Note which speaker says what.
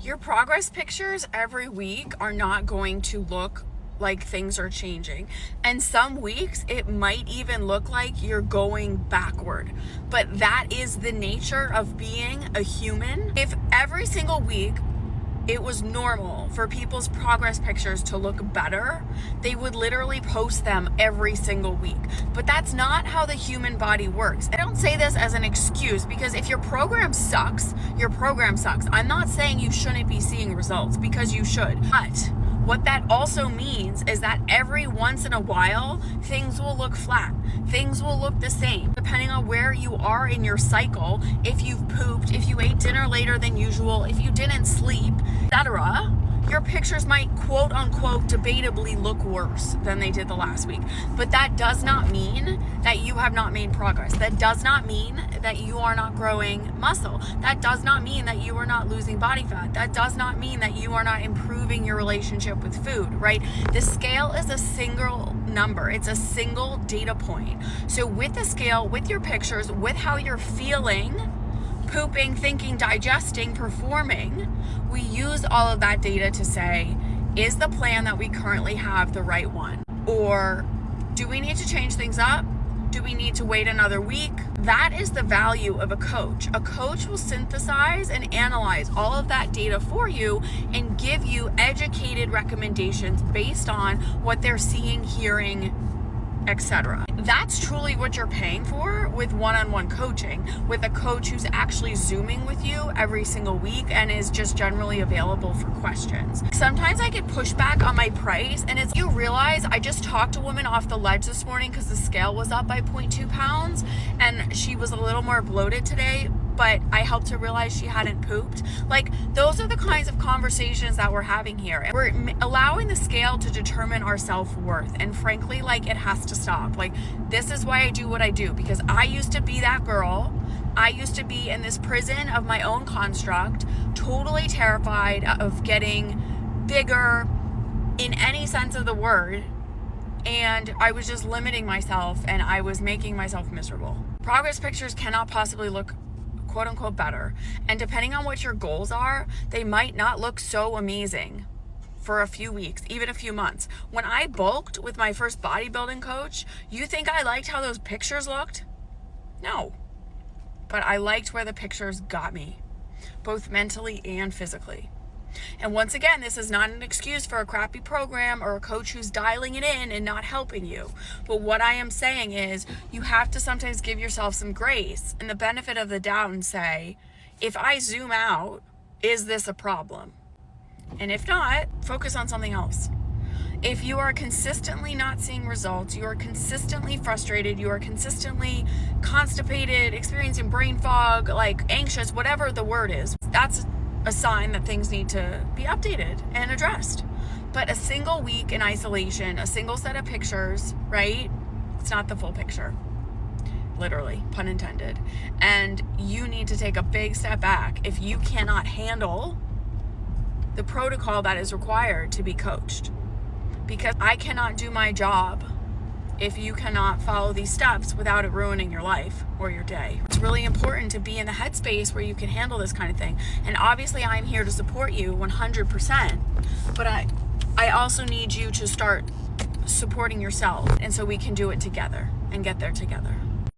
Speaker 1: Your progress pictures every week are not going to look like things are changing. And some weeks it might even look like you're going backward. But that is the nature of being a human. If every single week it was normal for people's progress pictures to look better, they would literally post them every single week. But that's not how the human body works. I don't say this as an excuse, because if your program sucks, your program sucks. I'm not saying you shouldn't be seeing results, because you should. But what that also means is that every once in a while, things will look flat. Things will look the same, depending on where you are in your cycle. If you've pooped, if you ate dinner later than usual, if you didn't sleep, etc., your pictures might quote unquote debatably look worse than they did the last week. But that does not mean that you have not made progress. That does not mean that you are not growing muscle. That does not mean that you are not losing body fat. That does not mean that you are not improving your relationship with food, right? The scale is a single number. It's a single data point. So with the scale, with your pictures, with how you're feeling, pooping, thinking, digesting, performing, we use all of that data to say, is the plan that we currently have the right one? Or do we need to change things up? Do we need to wait another week? That is the value of a coach. A coach will synthesize and analyze all of that data for you and give you educated recommendations based on what they're seeing, hearing, etc. That's truly what you're paying for with one-on-one coaching, with a coach who's actually Zooming with you every single week and is just generally available for questions. Sometimes I get pushback on my price, and it's, you realize I just talked a woman off the ledge this morning because the scale was up by 0.2 pounds and she was a little more bloated today, but I helped her realize she hadn't pooped. Like, those are the kinds of conversations that we're having here. And we're allowing the scale to determine our self-worth. And frankly, like, it has to stop. Like, this is why I do what I do, because I used to be that girl. I used to be in this prison of my own construct, totally terrified of getting bigger in any sense of the word. And I was just limiting myself, and I was making myself miserable. Progress pictures cannot possibly look quote unquote better. And depending on what your goals are, they might not look so amazing for a few weeks, even a few months. When I bulked with my first bodybuilding coach, you think I liked how those pictures looked? No. But I liked where the pictures got me, both mentally and physically. And once again, this is not an excuse for a crappy program or a coach who's dialing it in and not helping you. But what I am saying is, you have to sometimes give yourself some grace and the benefit of the doubt and say, if I zoom out, is this a problem? And if not, focus on something else. If you are consistently not seeing results, you are consistently frustrated, you are consistently constipated, experiencing brain fog, like anxious, whatever the word is, that's a sign that things need to be updated and addressed. But a single week in isolation, a single set of pictures, right? It's not the full picture. Literally, pun intended. And you need to take a big step back if you cannot handle the protocol that is required to be coached. Because I cannot do my job if you cannot follow these steps without it ruining your life or your day. It's really important to be in the headspace where you can handle this kind of thing. And obviously I'm here to support you 100%, but I also need you to start supporting yourself, and so we can do it together and get there together.